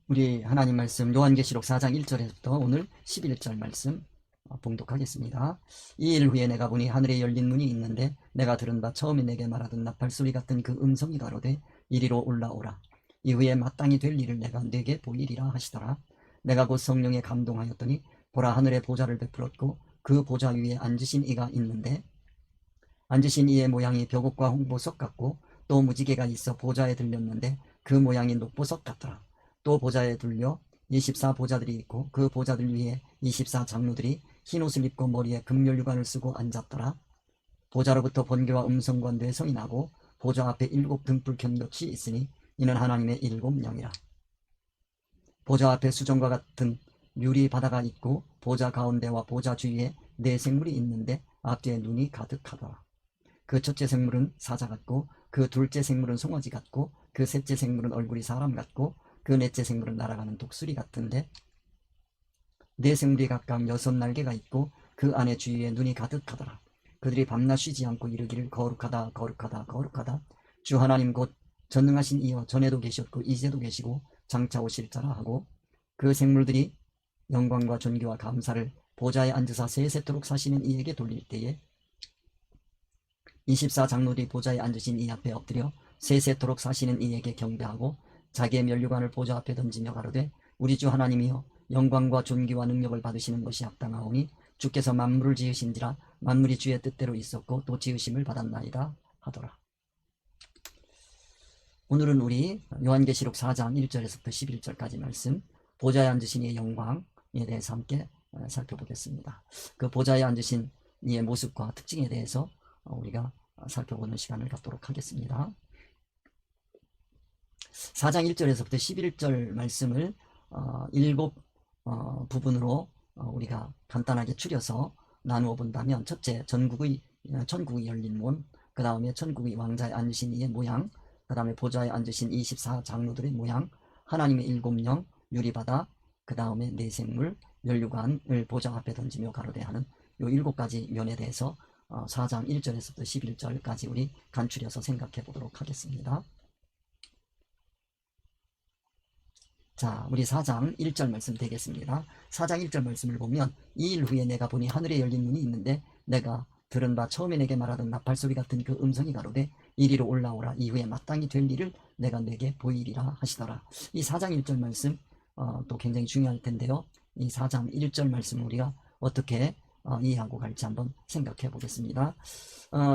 우리 하나님 말씀 요한계시록 4장 1절에서부터 오늘 11절 말씀 봉독하겠습니다. 이 일 후에 내가 보니 하늘에 열린 문이 있는데 내가 들은 바 처음에 내게 말하던 나팔소리 같은 그 음성이 가로되 이리로 올라오라. 이후에 마땅히 될 일을 내가 네게 보이리라 하시더라. 내가 곧 성령에 감동하였더니 보라, 하늘에 보좌를 베풀었고 그 보좌 위에 앉으신 이가 있는데 앉으신 이의 모양이 벽옥과 홍보석 같고 또 무지개가 있어 보좌에 들렸는데 그 모양이 녹보석 같더라. 또 보좌에 들려 24보좌들이 있고 그 보좌들 위에 24장로들이 흰옷을 입고 머리에 금면류관을 쓰고 앉았더라. 보좌로부터 번개와 음성과 뇌성이 나고 보좌 앞에 7 등불 켠 것이 있으니 이는 하나님의 7 영이라. 보좌 앞에 수정과 같은 유리 바다가 있고 보좌 가운데와 보좌 주위에 4 생물이 있는데 앞뒤에 눈이 가득하더라. 그 첫째 생물은 사자 같고 그 둘째 생물은 송아지 같고 그 셋째 생물은 얼굴이 사람 같고 그 넷째 생물은 날아가는 독수리 같은데 4 생물이 각각 6 날개가 있고 그 안에 주위에 눈이 가득하더라. 그들이 밤낮 쉬지 않고 이르기를 거룩하다 거룩하다 거룩하다 주 하나님 곧 전능하신 이여 전에도 계셨고 이제도 계시고 장차 오실 자라 하고 그 생물들이 영광과 존귀와 감사를 보좌에 앉으사 세세토록 사시는 이에게 돌릴 때에 24장로들이 보좌에 앉으신 이 앞에 엎드려 세세토록 사시는 이에게 경배하고 자기의 면류관을 보좌 앞에 던지며 가로되 우리 주 하나님이여 영광과 존귀와 능력을 받으시는 것이 합당하오니 주께서 만물을 지으신지라 만물이 주의 뜻대로 있었고 또 지으심을 받았나이다 하더라. 오늘은 우리 요한계시록 4장 1절에서부터 11절까지 말씀 보좌에 앉으신 이의 영광에 대해서 함께 살펴보겠습니다. 그 보좌에 앉으신 이의 모습과 특징에 대해서 우리가 살펴보는 시간을 갖도록 하겠습니다. 4장 1절에서부터 11절 말씀을 7 부분으로 우리가 간단하게 추려서 나누어 본다면, 첫째, 천국이 열린 문, 그 다음에 천국의 왕자에 앉으신 이의 모양, 그 다음에 보좌에 앉으신 24장로들의 모양, 하나님의 7 영, 유리바다, 그 다음에 4 생물, 면류관을 보좌 앞에 던지며 가로되 하는 요 7가지 면에 대해서 4장 1절에서부터 11절까지 우리 간추려서 생각해 보도록 하겠습니다. 자, 우리 4장 1절 말씀 되겠습니다. 4장 1절 말씀을 보면 이 일 후에 내가 보니 하늘에 열린 문이 있는데 내가 들은 바 처음에 내게 말하던 나팔소리 같은 그 음성이 가로되 이리로 올라오라. 이후에 마땅히 될 일을 내가 내게 보이리라 하시더라. 이 4장 1절 말씀 또 굉장히 중요할 텐데요. 이 4장 1절 말씀을 우리가 어떻게 이해하고 갈지 한번 생각해 보겠습니다.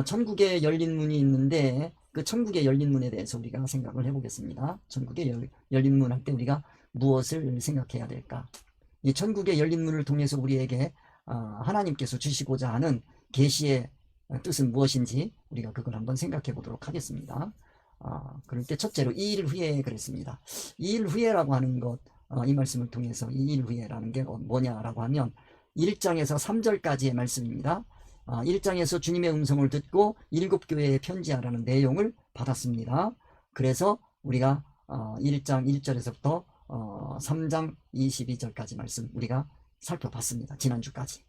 천국에 열린 문이 있는데 그 천국의 열린 문에 대해서 우리가 생각을 해보겠습니다. 천국의 열린 문 할 때 우리가 무엇을 생각해야 될까? 이 천국의 열린 문을 통해서 우리에게 하나님께서 주시고자 하는 계시의 뜻은 무엇인지 우리가 그걸 한번 생각해 보도록 하겠습니다. 그럴 때 첫째로 이 일 후에 그랬습니다. 이 일 후에라고 하는 것, 이 말씀을 통해서 이 일 후에라는 게 뭐냐라고 하면 1장에서 3절까지의 말씀입니다. 1장에서 주님의 음성을 듣고 7 교회에 편지하라는 내용을 받았습니다. 그래서 우리가 1장 1절에서부터 3장 22절까지 말씀 우리가 살펴봤습니다. 지난주까지.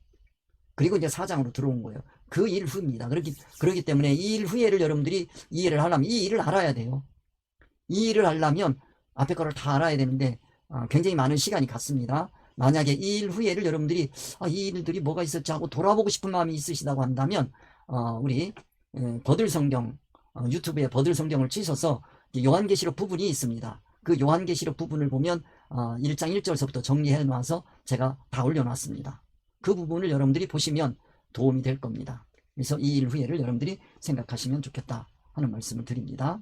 그리고 이제 4장으로 들어온 거예요. 그 일 후입니다. 그렇기 때문에 이 일 후에를 여러분들이 이해를 하려면 이 일을 알아야 돼요. 이 일을 하려면 앞에 거를 다 알아야 되는데 굉장히 많은 시간이 갔습니다. 만약에 이 일 후에를 여러분들이 이 일들이 뭐가 있었지 하고 돌아보고 싶은 마음이 있으시다고 한다면 우리 버들성경 유튜브에 버들성경을 치셔서 요한계시록 부분이 있습니다. 그 요한계시록 부분을 보면 1장 1절서부터 정리해 놔서 제가 다 올려놨습니다. 그 부분을 여러분들이 보시면 도움이 될 겁니다. 그래서 이 일 후에를 여러분들이 생각하시면 좋겠다 하는 말씀을 드립니다.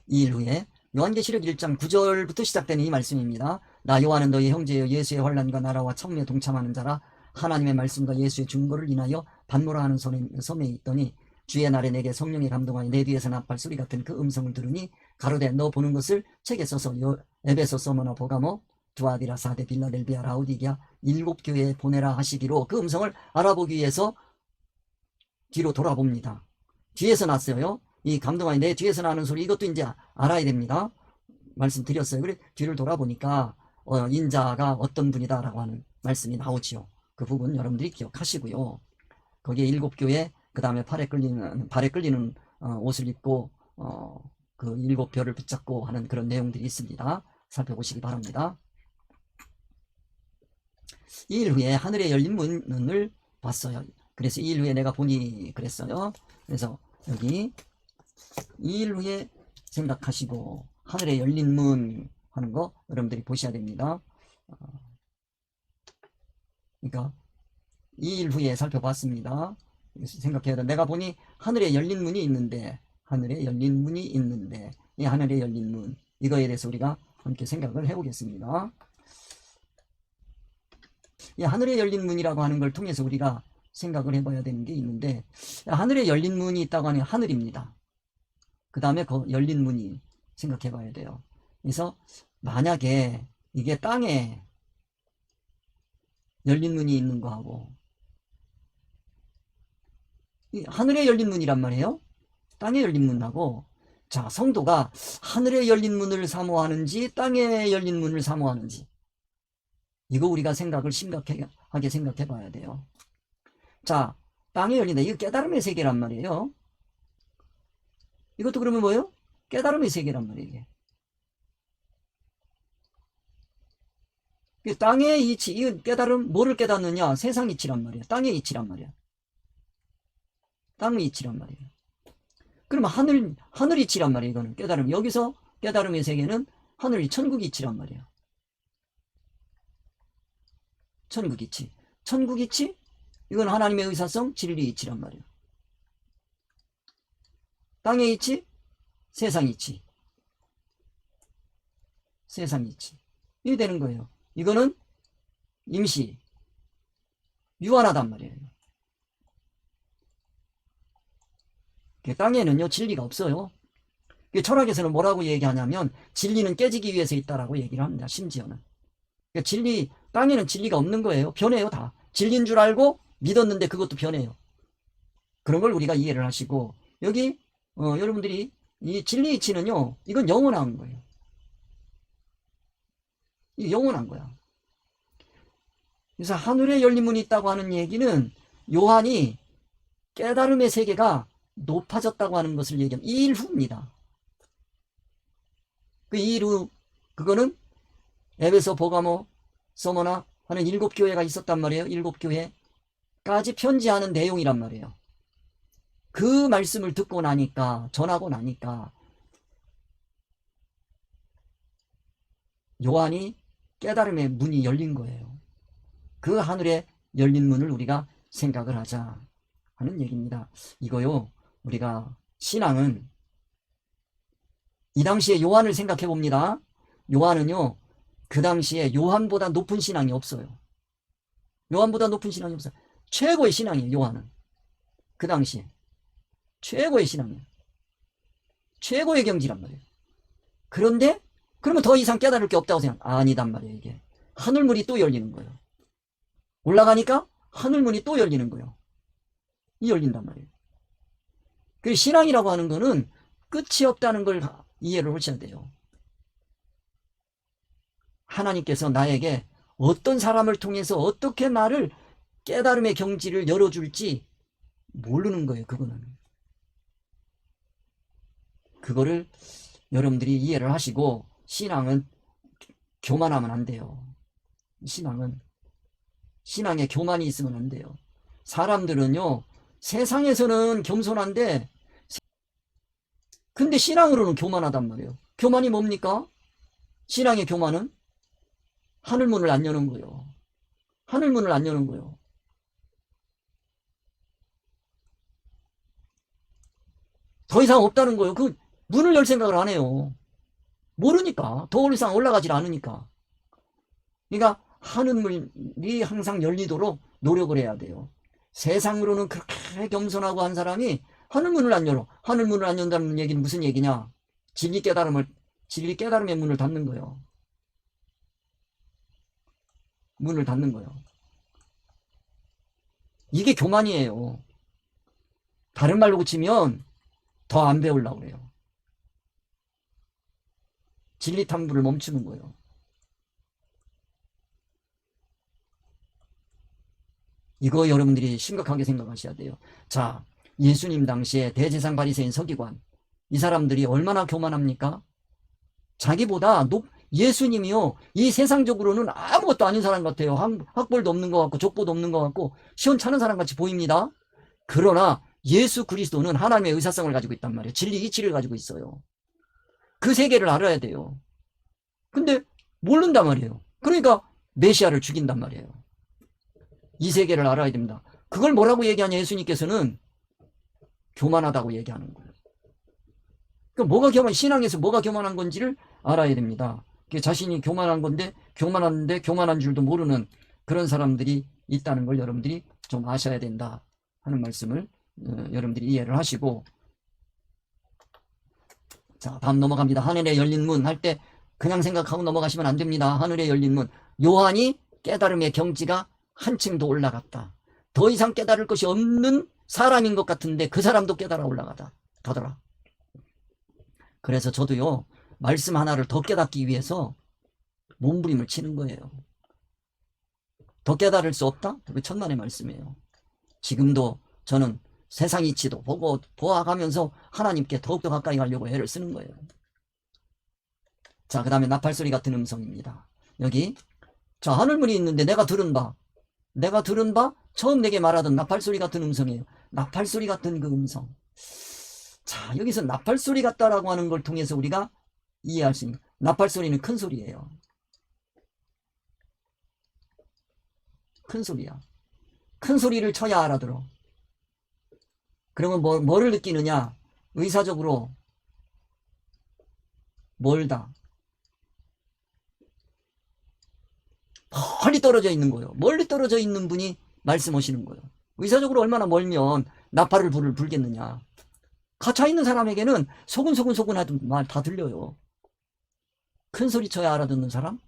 이 일 후에 요한계시록 1장 9절부터 시작되는 이 말씀입니다. 나 요한은 너희 형제여 예수의 환난과 나라와 참에 동참하는 자라. 하나님의 말씀과 예수의 증거를 인하여 반모라 하는 섬에 있더니 주의 날에 내게 성령이 감동하여 내 뒤에서 나팔소리 같은 그 음성을 들으니 가로되 너 보는 것을 책에 써서 에베소, 서머나, 보가모, 두아디라, 사데, 빌라델비아, 라우디게아 7 교회에 보내라 하시기로 그 음성을 알아보기 위해서 뒤로 돌아봅니다. 뒤에서 났어요. 이 감동하여 내 뒤에서 나는 소리, 이것도 이제 알아야 됩니다. 말씀드렸어요. 그래 뒤를 돌아보니까 인자가 어떤 분이다 라고 하는 말씀이 나오지요. 그 부분 여러분들이 기억하시고요. 거기에 7 교회, 그 다음에 발에 끌리는 옷을 입고 그 7 별을 붙잡고 하는 그런 내용들이 있습니다. 살펴보시기 바랍니다. 2일 후에 하늘에 열린 문을 봤어요. 그래서 2일 후에 내가 보니 그랬어요. 그래서 여기 2일 후에 생각하시고 하늘에 열린 문 하는 거 여러분들이 보셔야 됩니다. 그러니까 2일 후에 살펴봤습니다. 생각해야 돼. 내가 보니 하늘에 열린 문이 있는데, 하늘에 열린 문이 있는데, 이 하늘에 열린 문, 이거에 대해서 우리가 함께 생각을 해보겠습니다. 이 하늘에 열린 문이라고 하는 걸 통해서 우리가 생각을 해봐야 되는 게 있는데, 하늘에 열린 문이 있다고 하는 하늘입니다. 그 다음에 그 열린 문이 생각해 봐야 돼요. 그래서 만약에 이게 땅에 열린 문이 있는 거하고 이 하늘에 열린 문이란 말이에요. 땅에 열린 문하고, 자, 성도가 하늘에 열린 문을 사모하는지 땅에 열린 문을 사모하는지, 이거 우리가 생각을 심각하게 생각해 봐야 돼요. 자, 땅에 열린다. 이거 깨달음의 세계란 말이에요. 이것도 그러면 뭐예요? 깨달음의 세계란 말이에요. 이게. 땅의 이치, 이 깨달음, 뭐를 깨닫느냐? 세상 이치란 말이에요. 땅의 이치란 말이에요. 땅의 이치란 말이에요. 그러면 하늘 이치란 말이에요. 이거는 깨달음. 여기서 깨달음의 세계는 하늘, 천국 이치란 말이에요. 천국 이치. 천국 이치? 이건 하나님의 의사성, 진리 이치란 말이에요. 땅의 이치, 세상 이치. 세상 이치. 이게 되는 거예요. 이거는 임시, 유한하단 말이에요. 땅에는요, 진리가 없어요. 철학에서는 뭐라고 얘기하냐면, 진리는 깨지기 위해서 있다라고 얘기를 합니다. 심지어는. 땅에는 진리가 없는 거예요. 변해요, 다. 진리인 줄 알고 믿었는데 그것도 변해요. 그런 걸 우리가 이해를 하시고, 여기, 여러분들이 이 진리 이치는요, 이건 영원한 거예요. 이 영원한 거야. 그래서 하늘에 열린 문이 있다고 하는 얘기는 요한이 깨달음의 세계가 높아졌다고 하는 것을 얘기합니다. 2일 후입니다. 그 2일 후, 그거는 에베소, 보가모, 서머나 하는 7교회가 있었단 말이에요. 7교회까지 편지하는 내용이란 말이에요. 그 말씀을 듣고 나니까, 전하고 나니까 요한이 깨달음의 문이 열린 거예요. 그 하늘에 열린 문을 우리가 생각을 하자 하는 얘기입니다. 이거요, 우리가 신앙은 이 당시에 요한을 생각해 봅니다. 요한은요, 그 당시에 요한보다 높은 신앙이 없어요. 요한보다 높은 신앙이 없어요. 최고의 신앙이에요, 요한은. 그 당시에 최고의 신앙이에요. 최고의 경지란 말이에요. 그런데 그러면 더 이상 깨달을 게 없다고 아니단 말이에요. 이게 하늘문이 또 열리는 거예요. 올라가니까 하늘문이 또 열리는 거예요. 이 열린단 말이에요. 그 신앙이라고 하는 거는 끝이 없다는 걸 이해를 하셔야 돼요. 하나님께서 나에게 어떤 사람을 통해서 어떻게 나를 깨달음의 경지를 열어줄지 모르는 거예요. 그거를 여러분들이 이해를 하시고, 신앙은 교만하면 안 돼요. 신앙에 교만이 있으면 안 돼요. 사람들은요, 세상에서는 겸손한데 근데 신앙으로는 교만하단 말이에요. 교만이 뭡니까? 신앙의 교만은 하늘문을 안 여는 거예요. 하늘문을 안 여는 거예요. 더 이상 없다는 거예요. 그 문을 열 생각을 안 해요. 모르니까. 더 이상 올라가질 않으니까. 그러니까 하늘문이 항상 열리도록 노력을 해야 돼요. 세상으로는 그렇게 겸손하고 한 사람이 하늘문을 안 열어. 하늘문을 안 연다는 얘기는 무슨 얘기냐? 진리 깨달음의 문을 닫는 거예요. 문을 닫는 거예요. 이게 교만이에요. 다른 말로 고치면 더 안 배우려고 그래요. 진리 탐구를 멈추는 거예요. 이거 여러분들이 심각하게 생각하셔야 돼요. 자, 예수님 당시에 대제사장 바리새인 서기관, 이 사람들이 얼마나 교만합니까? 자기보다 예수님이요, 이 세상적으로는 아무것도 아닌 사람 같아요. 학벌도 없는 것 같고 족보도 없는 것 같고 시원찮은 사람 같이 보입니다. 그러나 예수 그리스도는 하나님의 의사성을 가지고 있단 말이에요. 진리 이치를 가지고 있어요. 그 세계를 알아야 돼요. 근데 모른단 말이에요. 그러니까 메시아를 죽인단 말이에요. 이 세계를 알아야 됩니다. 그걸 뭐라고 얘기하냐, 예수님께서는 교만하다고 얘기하는 거예요. 그러니까 신앙에서 뭐가 교만한 건지를 알아야 됩니다. 자신이 교만한 건데, 교만한데 교만한 줄도 모르는 그런 사람들이 있다는 걸 여러분들이 좀 아셔야 된다 하는 말씀을 여러분들이 이해를 하시고, 자, 다음 넘어갑니다. 하늘에 열린 문 할 때 그냥 생각하고 넘어가시면 안 됩니다. 하늘에 열린 문. 요한이 깨달음의 경지가 한층 더 올라갔다. 더 이상 깨달을 것이 없는 사람인 것 같은데 그 사람도 깨달아 가더라. 그래서 저도요, 말씀 하나를 더 깨닫기 위해서 몸부림을 치는 거예요. 더 깨달을 수 없다? 그게 천만의 말씀이에요. 지금도 저는 세상 이치도 보아가면서 하나님께 더욱더 가까이 가려고 애를 쓰는 거예요. 자, 그 다음에 나팔소리 같은 음성입니다. 여기, 자, 하늘문이 있는데 내가 들은 바 처음 내게 말하던 나팔소리 같은 음성이에요. 나팔소리 같은 그 음성. 자, 여기서 나팔소리 같다라고 하는 걸 통해서 우리가 이해할 수 있는, 나팔소리는 큰 소리예요. 큰 소리야. 큰 소리를 쳐야 알아들어. 그러면 뭐를 느끼느냐? 의사적으로 멀다. 멀리 떨어져 있는 거예요. 멀리 떨어져 있는 분이 말씀하시는 거예요. 의사적으로 얼마나 멀면 나팔을 불겠느냐. 갇혀 있는 사람에게는 소근소근 하던 말 다 들려요. 큰 소리 쳐야 알아듣는 사람?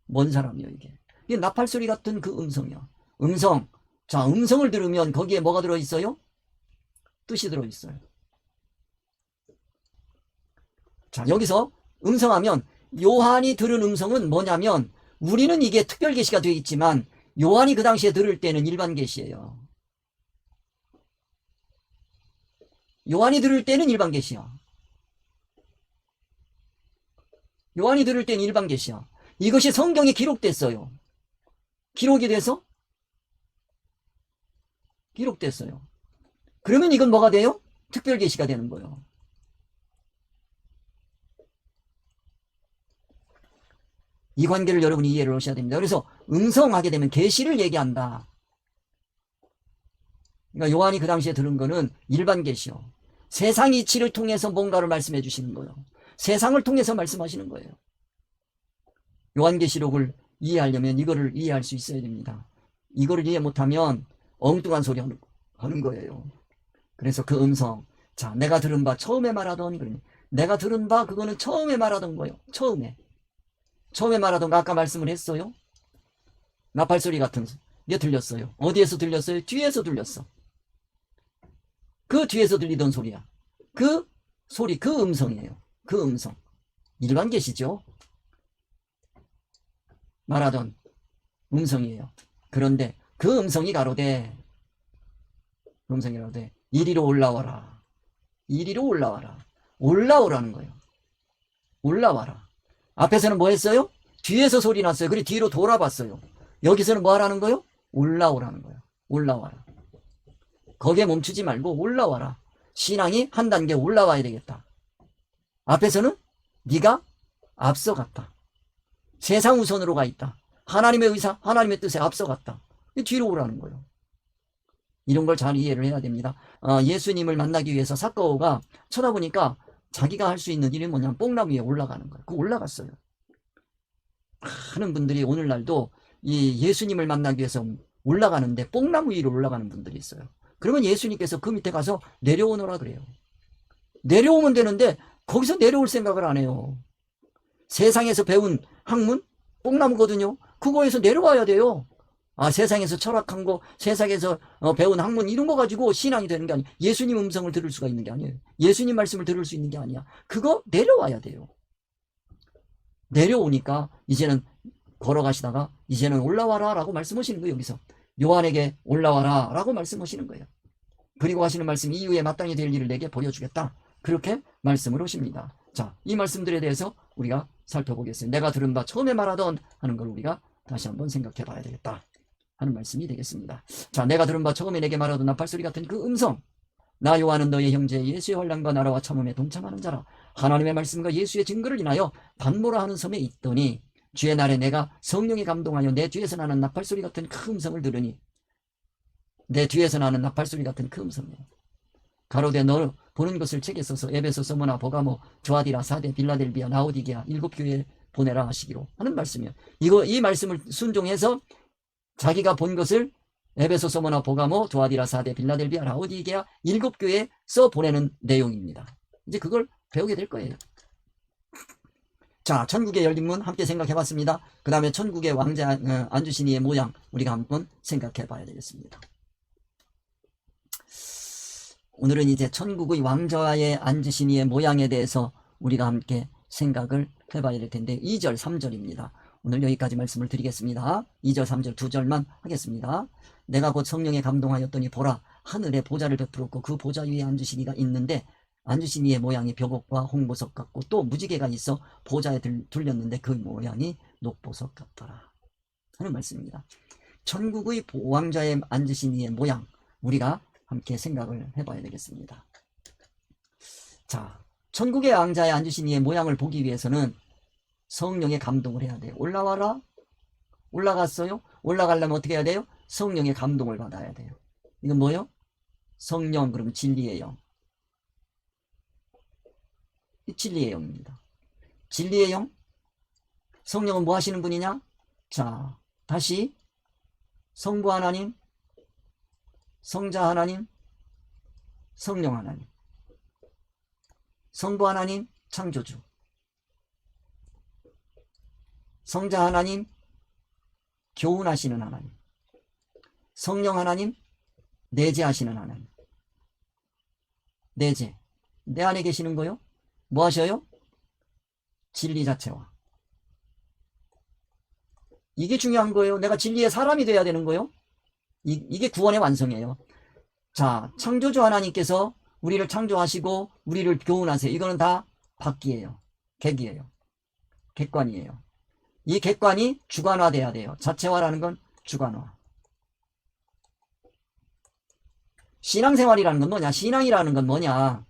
뭔 사람이요, 이게? 이게 나팔 소리 같은 그 음성이야. 음성. 자, 음성을 들으면 거기에 뭐가 들어있어요? 뜻이 들어있어요. 자, 여기서 음성하면 요한이 들은 음성은 뭐냐면, 우리는 이게 특별 계시가 되어 있지만 요한이 그 당시에 들을 때는 일반 계시예요. 요한이 들을 때는 일반 계시야. 요한이 들을 때는 일반 계시야. 이것이 성경에 기록됐어요. 기록이 돼서 기록됐어요. 그러면 이건 뭐가 돼요? 특별 계시가 되는 거예요. 이 관계를 여러분이 이해를 하셔야 됩니다. 그래서 음성하게 되면 계시를 얘기한다. 그러니까 요한이 그 당시에 들은 거는 일반 계시요. 세상 이치를 통해서 뭔가를 말씀해 주시는 거예요. 세상을 통해서 말씀하시는 거예요. 요한계시록을 이해하려면 이거를 이해할 수 있어야 됩니다. 이거를 이해 못하면 엉뚱한 소리 하는 거예요. 그래서 그 음성, 자, 내가 들은 바 처음에 말하던, 그러니 내가 들은 바 그거는 처음에 말하던 거예요. 처음에 말하던 거 아까 말씀을 했어요. 나팔소리 같은 게 들렸어요. 어디에서 들렸어요? 뒤에서 들렸어. 그 뒤에서 들리던 소리야. 그 소리, 그 음성이에요. 그 음성. 일반 계시죠? 말하던 음성이에요. 그런데 그 음성이 가로되 이리로 올라와라. 이리로 올라와라. 올라오라는 거예요. 올라와라. 앞에서는 뭐 했어요? 뒤에서 소리 났어요. 그리고 뒤로 돌아봤어요. 여기서는 뭐 하라는 거예요? 올라오라는 거예요. 올라와라. 거기에 멈추지 말고 올라와라. 신앙이 한 단계 올라와야 되겠다. 앞에서는 네가 앞서갔다. 세상 우선으로 가 있다. 하나님의 의사, 하나님의 뜻에 앞서갔다. 뒤로 오라는 거예요. 이런 걸 잘 이해를 해야 됩니다. 예수님을 만나기 위해서 삭가오가 쳐다보니까 자기가 할 수 있는 일이 뭐냐면 뽕나무 위에 올라가는 거예요. 그거 올라갔어요. 많은 분들이 오늘날도 이 예수님을 만나기 위해서 올라가는데 뽕나무 위로 올라가는 분들이 있어요. 그러면 예수님께서 그 밑에 가서 내려오너라 그래요. 내려오면 되는데 거기서 내려올 생각을 안 해요. 세상에서 배운 학문 뽕나무거든요. 그거에서 내려와야 돼요. 세상에서 철학한 거, 세상에서 배운 학문 이런 거 가지고 신앙이 되는 게 아니에요. 예수님 음성을 들을 수가 있는 게 아니에요. 예수님 말씀을 들을 수 있는 게 아니야. 그거 내려와야 돼요. 내려오니까 이제는 걸어가시다가 이제는 올라와라 라고 말씀하시는 거예요. 여기서 요한에게 올라와라 라고 말씀하시는 거예요. 그리고 하시는 말씀, 이후에 마땅히 될 일을 내게 보여주겠다. 그렇게 말씀을 하십니다. 자, 이 말씀들에 대해서 우리가 살펴보겠어요. 내가 들은 바 처음에 말하던 하는 걸 우리가 다시 한번 생각해 봐야 되겠다 하는 말씀이 되겠습니다. 자, 내가 들은 바 처음에 내게 말하던 나팔소리 같은 그 음성, 나 요한은 너의 형제 예수의 환난과 나라와 참음에 동참하는 자라. 하나님의 말씀과 예수의 증거를 인하여 반모라 하는 섬에 있더니 주의 날에 내가 성령에 감동하여 내 뒤에서 나는 나팔소리 같은 큰 음성을 들으니, 내 뒤에서 나는 나팔소리 같은 큰 음성이에요. 가로되 너 보는 것을 책에 써서 에베소, 서머나, 버가모, 조아디라, 사데, 빌라델비아, 라오디게아 7교회에 보내라 하시기로 하는 말씀이에요. 이 말씀을 순종해서 자기가 본 것을 에베소, 서머나, 버가모, 조아디라, 사데, 빌라델비아, 라오디게아 7교회에 써 보내는 내용입니다. 이제 그걸 배우게 될 거예요. 자, 천국의 열린 문 함께 생각해 봤습니다. 그 다음에 천국의 왕자 앉으신 이의 모양 우리가 한번 생각해 봐야 되겠습니다. 오늘은 이제 천국의 왕자에 앉으신 이의 모양에 대해서 우리가 함께 생각을 해봐야 될 텐데 2절, 3절입니다. 오늘 여기까지 말씀을 드리겠습니다. 2절, 3절 두 절만 하겠습니다. 내가 곧 성령에 감동하였더니 보라, 하늘에 보좌를 베풀었고 그 보좌 위에 앉으신 이가 있는데 앉으신 이의 모양이 벽옥과 홍보석 같고 또 무지개가 있어 보좌에 둘렸는데 그 모양이 녹보석 같더라 하는 말씀입니다. 천국의 왕자에 앉으신 이의 모양 우리가 함께 생각을 해봐야 되겠습니다. 자, 천국의 왕자에 앉으신 이의 모양을 보기 위해서는 성령의 감동을 해야 돼요. 올라와라. 올라갔어요. 올라가려면 어떻게 해야 돼요? 성령의 감동을 받아야 돼요. 이건 뭐요? 성령, 그러면 진리의 영. 진리의 영입니다. 진리의 영? 성령은 뭐 하시는 분이냐? 자, 다시 성부 하나님, 성자 하나님, 성령 하나님. 성부 하나님, 창조주. 성자 하나님, 교훈하시는 하나님. 성령 하나님, 내재하시는 하나님. 내재. 내 안에 계시는 거요? 뭐 하셔요? 진리 자체와. 이게 중요한 거예요. 내가 진리의 사람이 돼야 되는 거예요. 이게 구원의 완성이에요. 자, 창조주 하나님께서 우리를 창조하시고 우리를 교훈하세요. 이거는 다 밖이에요. 객이에요. 객관이에요. 이 객관이 주관화돼야 돼요. 자체화라는 건 주관화. 신앙생활이라는 건 뭐냐? 신앙이라는 건 뭐냐?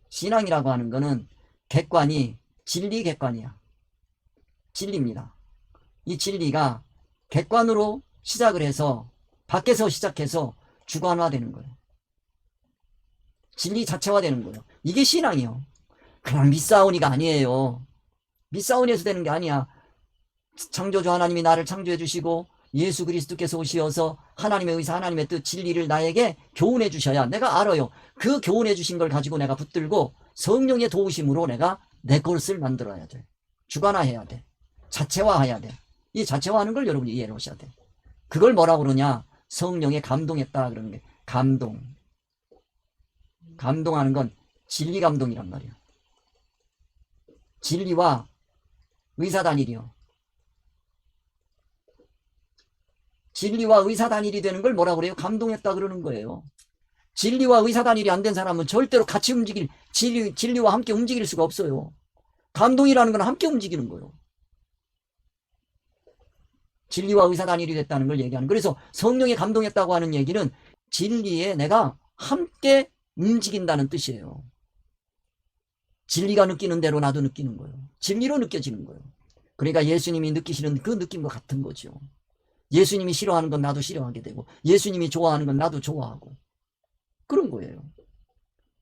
신앙이라고 하는 거는 객관이 진리 객관이야. 진리입니다. 이 진리가 객관으로 시작을 해서 밖에서 시작해서 주관화되는 거예요. 진리 자체화되는 거예요. 이게 신앙이요. 그냥 미사오니가 아니에요. 미사오니에서 되는 게 아니야. 창조주 하나님이 나를 창조해 주시고 예수 그리스도께서 오시어서 하나님의 의사, 하나님의 뜻, 진리를 나에게 교훈해 주셔야 내가 알아요. 그 교훈해 주신 걸 가지고 내가 붙들고 성령의 도우심으로 내가 내 것을 만들어야 돼. 주관화해야 돼. 자체화해야 돼. 이 자체화하는 걸 여러분이 이해해 놓으셔야 돼. 그걸 뭐라고 그러냐? 성령에 감동했다 그러는 게 감동. 감동하는 건 진리 감동이란 말이야. 진리와 의사단일이요. 진리와 의사단일이 되는 걸 뭐라고 그래요? 감동했다 그러는 거예요. 진리와 의사단일이 안 된 사람은 절대로 같이 진리와 함께 움직일 수가 없어요. 감동이라는 건 함께 움직이는 거예요. 진리와 의사단일이 됐다는 걸 얘기하는. 그래서 성령에 감동했다고 하는 얘기는 진리에 내가 함께 움직인다는 뜻이에요. 진리가 느끼는 대로 나도 느끼는 거예요. 진리로 느껴지는 거예요. 그러니까 예수님이 느끼시는 그 느낌과 같은 거죠. 예수님이 싫어하는 건 나도 싫어하게 되고 예수님이 좋아하는 건 나도 좋아하고 그런 거예요.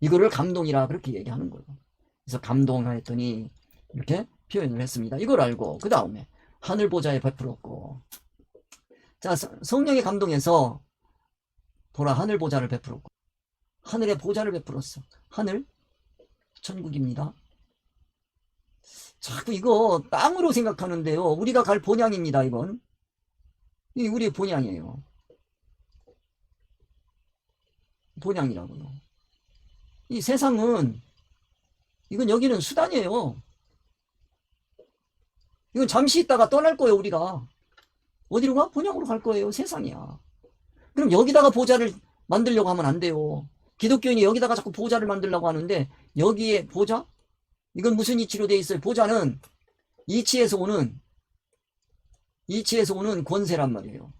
이거를 감동이라 그렇게 얘기하는 거예요. 그래서 감동하였더니 이렇게 표현을 했습니다. 이걸 알고 그 다음에 하늘 보좌에 베풀었고, 자, 성령의 감동에서 보라, 하늘 보좌를 베풀었고, 하늘에 보좌를 베풀었어. 하늘 천국입니다. 자꾸 이거 땅으로 생각하는데요, 우리가 갈 본향입니다. 이건 이 우리의 본향이에요. 본향이라고요. 이 세상은, 이건 여기는 수단이에요. 이건 잠시 있다가 떠날 거예요. 우리가 어디로 가? 본향으로 갈 거예요. 세상이야. 그럼 여기다가 보좌를 만들려고 하면 안 돼요. 기독교인이 여기다가 자꾸 보좌를 만들려고 하는데, 여기에 보좌? 이건 무슨 이치로 돼 있어요? 보좌는 이치에서 오는 권세란 말이에요.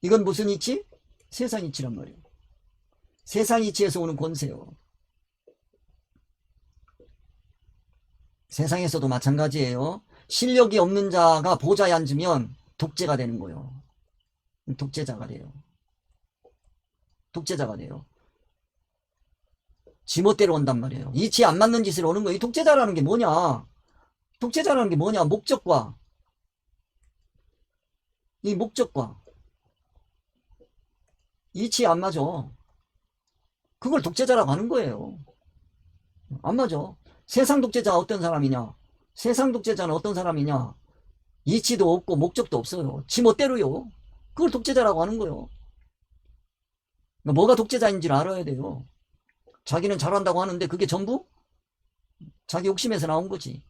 이건 무슨 이치? 세상 이치란 말이에요. 세상 이치에서 오는 권세요. 세상에서도 마찬가지예요. 실력이 없는 자가 보좌에 앉으면 독재가 되는 거예요. 독재자가 돼요. 독재자가 돼요. 지멋대로 온단 말이에요. 이치에 안 맞는 짓을 오는 거예요. 이 독재자라는 게 뭐냐? 독재자라는 게 뭐냐? 목적과 이 목적과 이치에 안 맞아. 그걸 독재자라고 하는 거예요. 안 맞아. 세상 독재자가 어떤 사람이냐? 세상 독재자는 어떤 사람이냐? 이치도 없고 목적도 없어요. 지멋대로요. 그걸 독재자라고 하는 거예요. 뭐가 독재자인지를 알아야 돼요. 자기는 잘한다고 하는데 그게 전부 자기 욕심에서 나온 거지.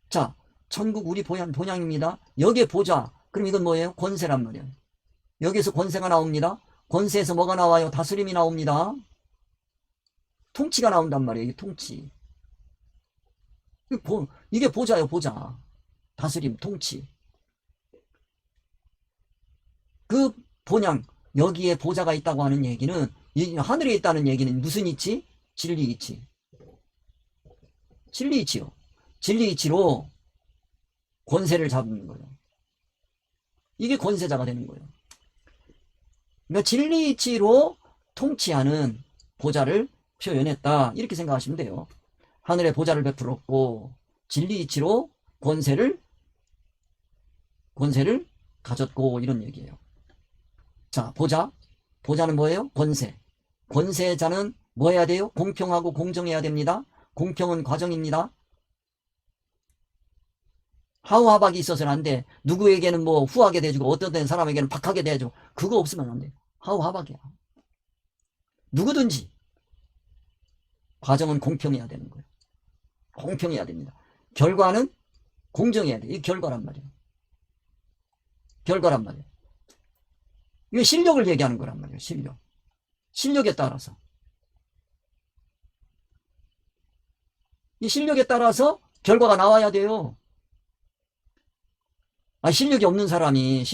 자, 천국 우리 본향입니다. 여기에 보좌. 그럼 이건 뭐예요? 권세란 말이에요. 여기서 권세가 나옵니다. 권세에서 뭐가 나와요? 다스림이 나옵니다. 통치가 나온단 말이에요. 이 통치. 이게 보좌예요. 보좌. 다스림, 통치. 그 본향, 여기에 보좌가 있다고 하는 얘기는, 하늘에 있다는 얘기는 무슨 이치? 진리 이치. 진리 이치요. 진리 이치로 권세를 잡는 거예요. 이게 권세자가 되는 거예요. 그러니까 진리 이치로 통치하는 보좌를 표현했다. 이렇게 생각하시면 돼요. 하늘에 보좌를 베풀었고 진리 이치로 권세를 가졌고 이런 얘기예요. 자, 보좌는 뭐예요? 권세. 권세자는 뭐 해야 돼요? 공평하고 공정해야 됩니다. 공평은 과정입니다. 하우하박이 있어서는 안 돼. 누구에게는 뭐 후하게 대주고 어떤 사람에게는 박하게 대주고 그거 없으면 안 돼. 하우하박이야. 누구든지 과정은 공평해야 되는 거예요. 공평해야 됩니다. 결과는 공정해야 돼. 이게 결과란 말이에요. 결과란 말이에요. 이거 실력을 얘기하는 거란 말이에요. 실력. 실력에 따라서. 이 실력에 따라서 결과가 나와야 돼요. 실력이 없는 사람이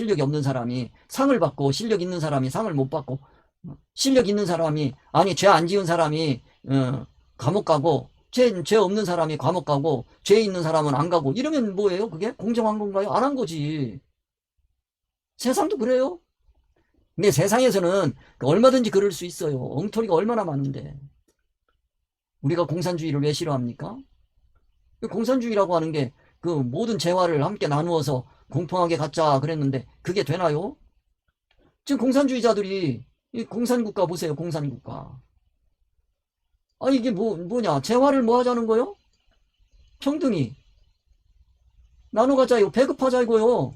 상을 받고 실력 있는 사람이 상을 못 받고 실력 있는 사람이 죄 안 지은 사람이 감옥 가고 죄 없는 사람이 감옥 가고 죄 있는 사람은 안 가고 이러면 뭐예요? 그게 공정한 건가요? 안 한 거지. 세상도 그래요. 근데 세상에서는 얼마든지 그럴 수 있어요. 엉터리가 얼마나 많은데. 우리가 공산주의를 왜 싫어합니까? 공산주의라고 하는 게 그 모든 재화를 함께 나누어서 공평하게 갖자 그랬는데 그게 되나요? 지금 공산주의자들이 이 공산국가 보세요. 공산국가. 이게 뭐냐? 재화를 뭐 하자는 거요? 평등히 나눠 가자요. 배급하자 이거요.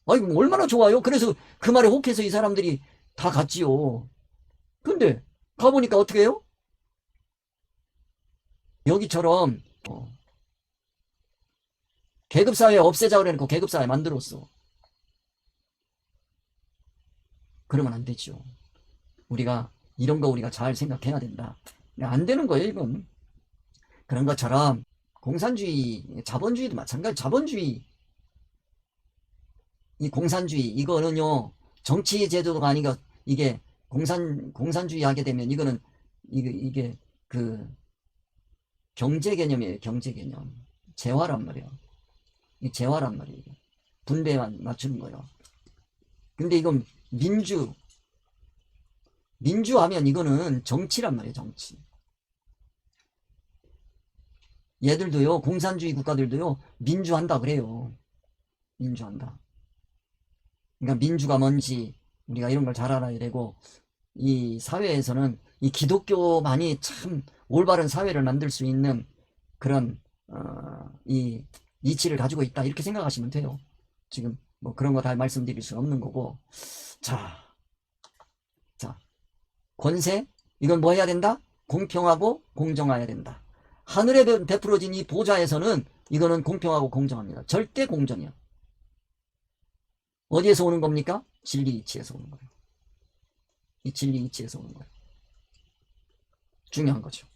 얼마나 좋아요. 그래서 그 말에 혹해서 이 사람들이 다 갔지요. 근데 가보니까 어떻게 해요? 여기처럼 계급사회 없애자 그래놓고 계급사회 만들었어. 그러면 안 되죠. 우리가 이런 거 우리가 잘 생각해야 된다. 안 되는 거예요, 이건. 그런 것처럼 공산주의, 자본주의도 마찬가지. 자본주의, 이 공산주의 이거는요 정치 제도가 아니고 이게 공산주의 하게 되면 이거는 이게 그 경제 개념이에요. 경제 개념. 재화란 말이에요. 이 재화란 말이에요. 분배만 맞추는 거예요. 근데 이건 민주하면 이거는 정치란 말이에요. 정치. 얘들도요 공산주의 국가들도요 민주한다 그래요. 민주한다. 그러니까 민주가 뭔지 우리가 이런 걸 잘 알아야 되고 이 사회에서는 이 기독교만이 참 올바른 사회를 만들 수 있는 그런 이 이치를 가지고 있다 이렇게 생각하시면 돼요. 지금 뭐 그런 거 다 말씀드릴 수는 없는 거고 자 권세 이건 뭐 해야 된다? 공평하고 공정해야 된다. 하늘에 베풀어진 이 보좌에서는 이거는 공평하고 공정합니다. 절대 공정이야. 어디에서 오는 겁니까? 진리 이치에서 오는 거예요. 이 진리 이치에서 오는 거예요. 중요한 거죠.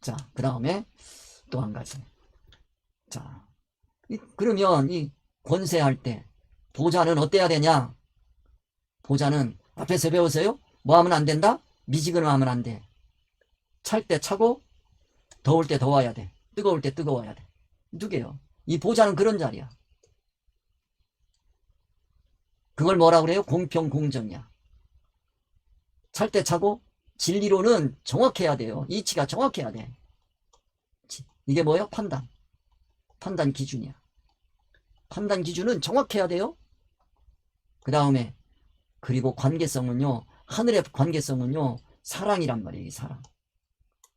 자, 그 다음에 또 한 가지. 자, 그러면 이 권세할 때 보좌는 어때야 되냐? 보좌는 앞에서 배웠어요? 뭐 하면 안 된다? 미지근하면 안 돼. 찰 때 차고 더울 때 더워야 돼. 뜨거울 때 뜨거워야 돼. 두 개요. 이 보좌는 그런 자리야. 그걸 뭐라 그래요? 공평 공정이야. 찰 때 차고 진리로는 정확해야 돼요. 이치가 정확해야 돼. 이게 뭐예요? 판단. 판단 기준이야. 판단 기준은 정확해야 돼요. 그 다음에 그리고 관계성은요. 하늘의 관계성은요. 사랑이란 말이에요. 이 사랑.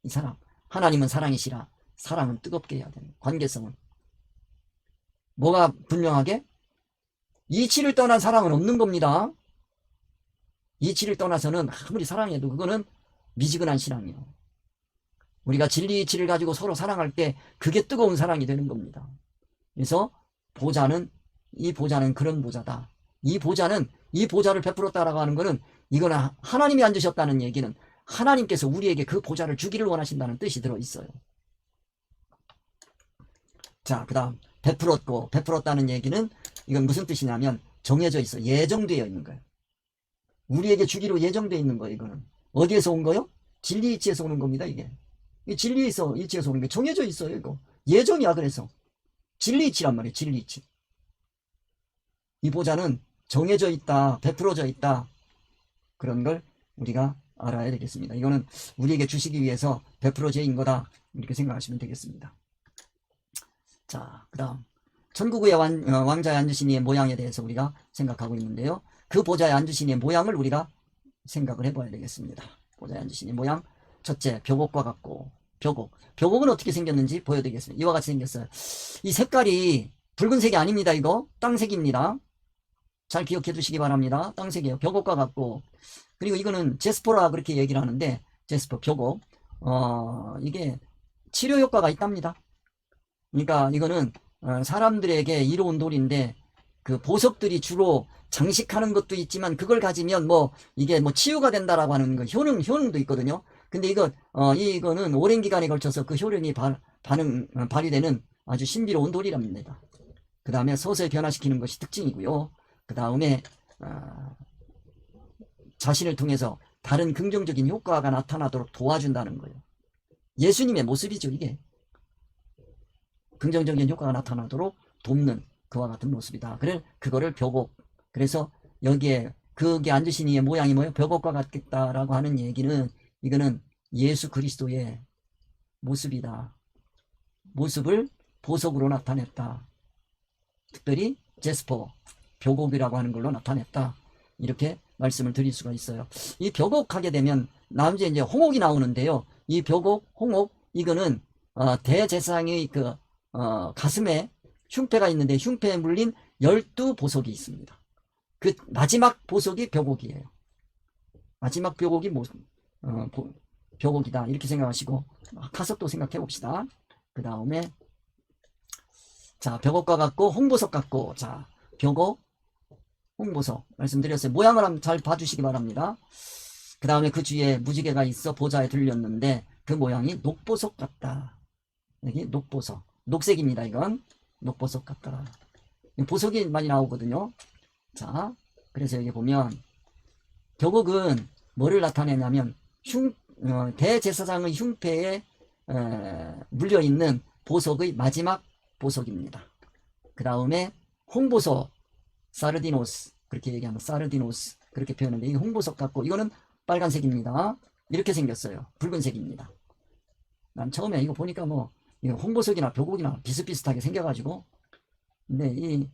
이 사랑. 하나님은 사랑이시라. 사랑은 뜨겁게 해야 되는 관계성은. 뭐가 분명하게? 이치를 떠난 사랑은 없는 겁니다. 이치를 떠나서는 아무리 사랑해도 그거는 미지근한 신앙이에요. 우리가 진리 이치를 가지고 서로 사랑할 때 그게 뜨거운 사랑이 되는 겁니다. 그래서 보좌는 이 보좌는 그런 보좌다. 이 보좌는 이 보좌를 베풀었다라고 하는 거는 이거는 하나님이 앉으셨다는 얘기는 하나님께서 우리에게 그 보좌를 주기를 원하신다는 뜻이 들어있어요. 자, 그 다음 베풀었다는 얘기는 이건 무슨 뜻이냐면 정해져 있어. 예정되어 있는 거예요. 우리에게 주기로 예정되어 있는 거예요. 이거는 어디에서 온 거요? 진리 이치에서 오는 겁니다. 이게 진리 이치에서 오는 게 정해져 있어요. 이거 예정이야. 그래서 진리 이치란 말이에요. 진리 이치. 이 보좌는 정해져 있다, 베풀어져 있다. 그런 걸 우리가 알아야 되겠습니다. 이거는 우리에게 주시기 위해서 베풀어져 있는 거다. 이렇게 생각하시면 되겠습니다. 자, 그 다음 천국의 왕자에 앉으신 이의 모양에 대해서 우리가 생각하고 있는데요. 그 보좌에 앉으신 이의 모양을 우리가 생각을 해봐야 되겠습니다. 보좌에 앉으신 이의 모양. 첫째, 벽옥과 같고. 벽옥은 어떻게 생겼는지 보여드리겠습니다. 이와 같이 생겼어요. 이 색깔이 붉은색이 아닙니다. 이거 땅색입니다. 잘 기억해 두시기 바랍니다. 땅색이에요. 벽옥과 같고. 그리고 이거는 제스퍼라 그렇게 얘기를 하는데, 제스퍼, 벽옥. 이게 치료 효과가 있답니다. 그러니까 이거는 사람들에게 이로운 돌인데, 그 보석들이 주로 장식하는 것도 있지만 그걸 가지면 뭐 이게 뭐 치유가 된다라고 하는 그 효능도 있거든요. 근데 이거는 오랜 기간에 걸쳐서 그 효능이 발휘되는 아주 신비로운 돌이랍니다. 그 다음에 서서히 변화시키는 것이 특징이고요. 그 다음에 자신을 통해서 다른 긍정적인 효과가 나타나도록 도와준다는 거예요. 예수님의 모습이죠. 이게 긍정적인 효과가 나타나도록 돕는 그와 같은 모습이다. 그래 그거를 벽옥. 그래서 여기에 그게 앉으신 이의 모양이 뭐예요? 벽옥과 같겠다라고 하는 얘기는 이거는 예수 그리스도의 모습이다. 모습을 보석으로 나타냈다. 특별히 제스퍼, 벽옥이라고 하는 걸로 나타냈다. 이렇게 말씀을 드릴 수가 있어요. 이 벽옥 하게 되면 나머지 이제 홍옥이 나오는데요. 이 벽옥, 홍옥 이거는 대제사장의 그 가슴에 흉패가 있는데 흉패에 물린 12보석이 있습니다. 그 마지막 보석이 벽옥이에요. 마지막 벽옥이 벽옥이다. 이렇게 생각하시고 가서 또 생각해 봅시다. 그 다음에 자, 벽옥과 같고 홍보석 같고. 자, 벽옥, 홍보석 말씀드렸어요. 모양을 한번 잘 봐주시기 바랍니다. 그 다음에 그 주위에 무지개가 있어 보좌에 들렸는데 그 모양이 녹보석 같다. 여기 녹보석, 녹색입니다. 이건 녹보석 같다. 보석이 많이 나오거든요. 자, 그래서 여기 보면 벽옥은 뭐를 나타내냐면 대제사장의 흉패에 물려있는 보석의 마지막 보석입니다. 그 다음에 홍보석, 사르디노스, 그렇게 얘기하면 사르디노스 그렇게 표현하는데 이 홍보석 같고 이거는 빨간색입니다. 이렇게 생겼어요. 붉은색입니다. 난 처음에 이거 보니까 뭐 이거 홍보석이나 벽옥이나 비슷비슷하게 생겨가지고 근데 이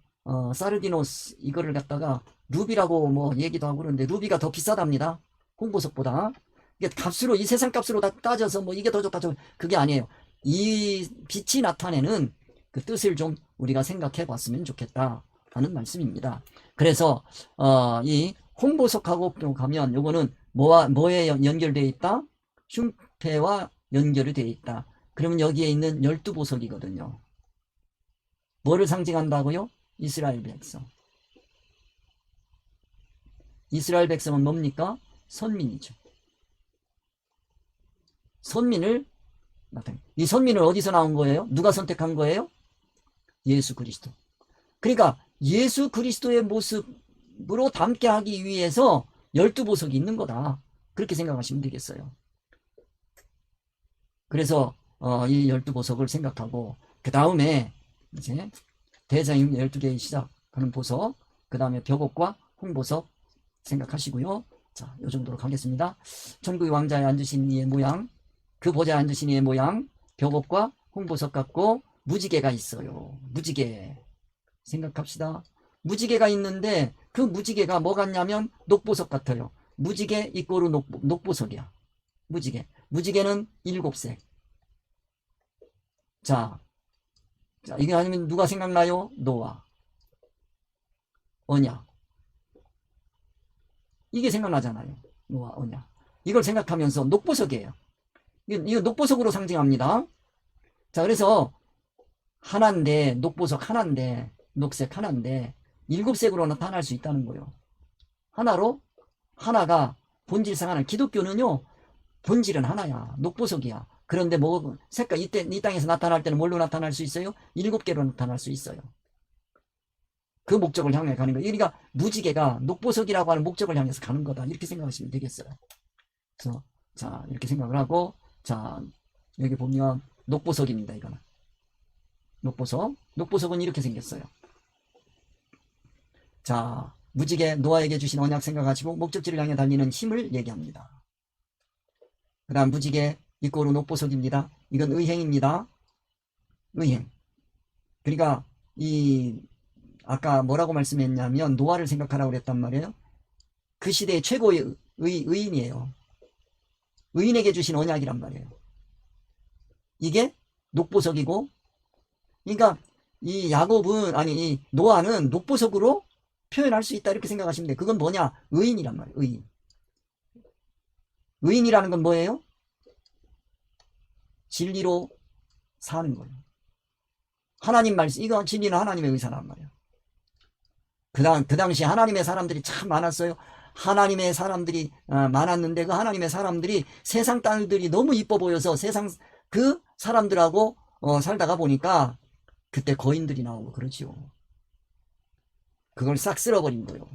사르디노스 이거를 갖다가 루비라고 뭐 얘기도 하고 그러는데 루비가 더 비싸답니다. 홍보석보다. 이게 값으로 이 세상 값으로 다 따져서 뭐 이게 더 좋다 그게 아니에요. 이 빛이 나타내는 그 뜻을 좀 우리가 생각해 봤으면 좋겠다 하는 말씀입니다. 그래서 이 홍보석하고 가면 요거는 뭐에 연결되어 있다? 흉패와 연결이 되어 있다. 그러면 여기에 있는 12보석이거든요. 뭐를 상징한다고요? 이스라엘 백성. 이스라엘 백성은 뭡니까? 선민이죠. 선민을 이 선민은 어디서 나온 거예요? 누가 선택한 거예요? 예수 그리스도. 그러니까 예수 그리스도의 모습으로 닮게 하기 위해서 12보석이 있는 거다. 그렇게 생각하시면 되겠어요. 그래서 이 12보석을 생각하고 그 다음에 이제 대장임 12개의 시작하는 보석, 그 다음에 벽옥과 홍보석 생각하시고요. 자, 이 정도로 가겠습니다. 천국의 왕자에 앉으신 이의 모양, 그 보좌에 앉으신 이의 모양, 벽옥과 홍보석 같고 무지개가 있어요. 무지개 생각합시다. 무지개가 있는데 그 무지개가 뭐 같냐면 녹보석 같아요. 무지개 이꼬르 녹보석이야. 무지개는 7색. 자, 이게 아니면 누가 생각나요? 노아, 언약. 이게 생각나잖아요. 노아, 언약. 이걸 생각하면서 녹보석이에요. 이거 녹보석으로 상징합니다. 자, 그래서 하나인데, 녹보석 하나인데, 녹색 하나인데 7색으로 나타날 수 있다는 거예요. 하나로, 하나가 본질상 하나. 기독교는요, 본질은 하나야. 녹보석이야. 그런데 뭐 색깔 이 땅에서 나타날 때는 뭘로 나타날 수 있어요? 7개로 나타날 수 있어요. 그 목적을 향해 가는 거예요. 그러니까 무지개가 녹보석이라고 하는 목적을 향해서 가는 거다. 이렇게 생각하시면 되겠어요. 그래서 자, 이렇게 생각을 하고, 자, 여기 보면 녹보석입니다. 이거는 녹보석은 이렇게 생겼어요. 자, 무지개, 노아에게 주신 언약 생각하시고 목적지를 향해 달리는 힘을 얘기합니다. 그 다음 무지개 이꼬르 녹보석입니다. 이건 의행입니다. 의행. 그러니까 아까 뭐라고 말씀했냐면 노아를 생각하라고 그랬단 말이에요. 그 시대의 최고의 의인이에요. 의인에게 주신 언약이란 말이에요. 이게 녹보석이고, 그러니까 이 노아는 녹보석으로 표현할 수 있다 이렇게 생각하시면 돼요. 그건 뭐냐? 의인이란 말이에요. 의인. 의인이라는 건 뭐예요? 진리로 사는 거예요. 하나님 말씀, 이거 진리는 하나님의 의사란 말이에요. 그 당시 하나님의 사람들이 참 많았어요. 하나님의 사람들이 많았는데 그 하나님의 사람들이 세상 딸들이 너무 이뻐 보여서 세상 그 사람들하고 살다가 보니까 그때 거인들이 나오고 그렇지요. 그걸 싹 쓸어버린 거예요.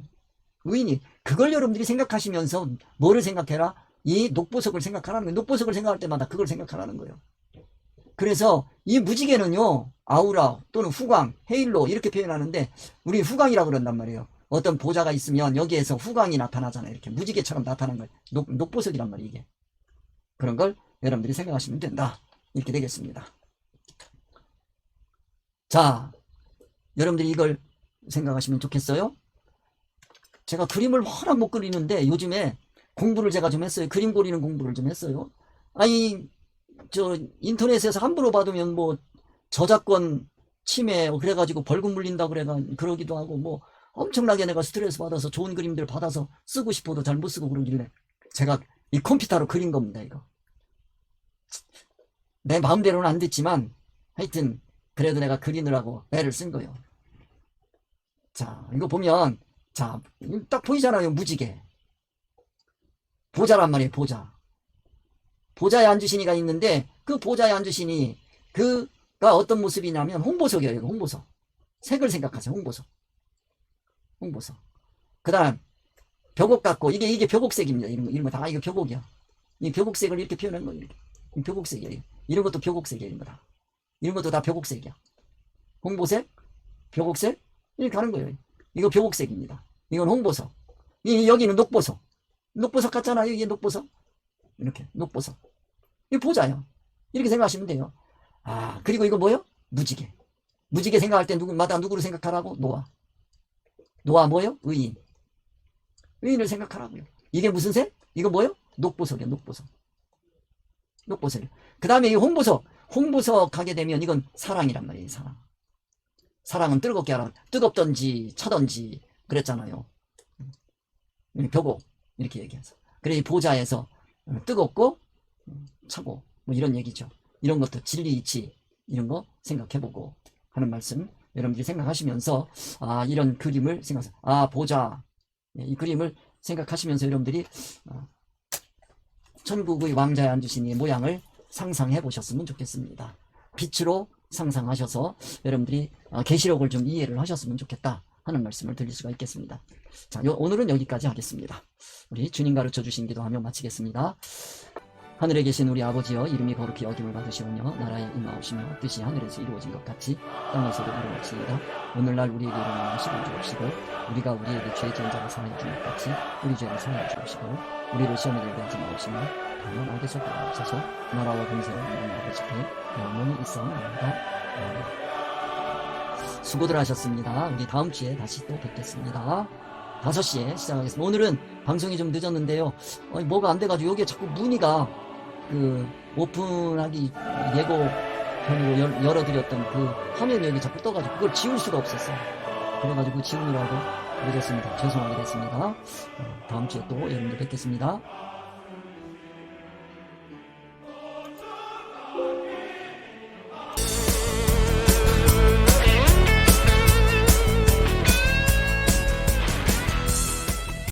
의인이. 그걸 여러분들이 생각하시면서 뭐를 생각해라? 이 녹보석을 생각하라는 거예요. 녹보석을 생각할 때마다 그걸 생각하라는 거예요. 그래서 이 무지개는요, 아우라 또는 후광, 헤일로 이렇게 표현하는데 우리 후광이라고 그런단 말이에요. 어떤 보좌가 있으면 여기에서 후광이 나타나잖아요. 이렇게 무지개처럼 나타나는 거예요. 녹보석이란 말이에요. 이게. 그런 걸 여러분들이 생각하시면 된다. 이렇게 되겠습니다. 자, 여러분들이 이걸 생각하시면 좋겠어요. 제가 그림을 워낙 못 그리는데 요즘에 공부를 제가 좀 했어요. 그림 그리는 공부를 좀 했어요. 아니, 인터넷에서 함부로 받으면 뭐 저작권 침해 그래가지고 벌금 물린다고 그러기도 하고 뭐 엄청나게 내가 스트레스 받아서 좋은 그림들 받아서 쓰고 싶어도 잘 못 쓰고 그러길래 제가 이 컴퓨터로 그린 겁니다. 이거 내 마음대로는 안 됐지만 하여튼 그래도 내가 그리느라고 애를 쓴 거예요. 자, 이거 보면 자, 딱 보이잖아요. 무지개 보좌란 말이에요. 보좌에 앉으신 이가 있는데 그 보좌에 앉으신 이 그가 어떤 모습이냐면 홍보석이에요. 홍보석. 색을 생각하세요. 홍보석. 그 다음 벽옥 같고 이게 벽옥색입니다. 이런 거 다 이거 벽옥이야. 이 벽옥색을 이렇게 표현한 거예요. 이렇게. 벽옥색이에요. 이런 것도 벽옥색이에요. 이런 거 다. 이런 것도 다 벽옥색이야. 홍보색, 벽옥색 이렇게 하는 거예요. 이거 벽옥색입니다. 이건 홍보석. 여기는 녹보석. 녹보석 같잖아요. 이게 녹보석. 이렇게 녹보석. 이거 보자요. 이렇게 생각하시면 돼요. 아, 그리고 이거 뭐요? 무지개. 무지개 생각할 때 누구를 생각하라고? 노아 뭐요? 의인. 의인을 생각하라고요. 이게 무슨 색? 이거 뭐요? 녹보석이야. 녹보석. 그 다음에 이 홍보석 하게 되면 이건 사랑이란 말이에요. 사랑은 뜨겁게 하라. 뜨겁던지 차던지 그랬잖아요. 벽옥 이렇게 얘기해서. 그래 이 보좌에서 뜨겁고 차고 뭐 이런 얘기죠. 이런 것도 진리 이치 이런 거 생각해보고 하는 말씀 여러분들이 생각하시면서 이런 그림을 생각하세요. 보좌 이 그림을 생각하시면서 여러분들이 천국의 왕자에 앉으신 이 모양을 상상해 보셨으면 좋겠습니다. 빛으로 상상하셔서 여러분들이 계시록을 좀 이해를 하셨으면 좋겠다 하는 말씀을 드릴 수가 있겠습니다. 자, 오늘은 여기까지 하겠습니다. 우리 주님 가르쳐 주신 기도하며 마치겠습니다. 하늘에 계신 우리 아버지여, 이름이 거룩히 여김을 받으시오며 나라에 임하오시며 뜻이 하늘에서 이루어진 것 같이 땅에서도 이루어지이다. 오늘날 우리에게 일어나는 것을 주옵시고 우리가 우리에게 죄 지은 자를 사하여 준 것 같이 우리 죄를 사하여 주옵시고 우리를 시험에 들게 하지 마옵시며 다만 악에서 구하옵소서. 나라와 권세와 영광이 아버지께 영원히 있사옵나이다. 수고들 하셨습니다. 우리 다음 주에 다시 또 뵙겠습니다. 5시에 시작하겠습니다. 오늘은 방송이 좀 늦었는데요. 뭐가 안 돼가지고 여기에 자꾸 문의가 오픈하기 예고편으로 열어드렸던 그 화면이 여기 자꾸 떠가지고 그걸 지울 수가 없었어요. 그래가지고 지우느라고 늦었습니다. 죄송하게 됐습니다. 다음 주에 또 여러분들 뵙겠습니다.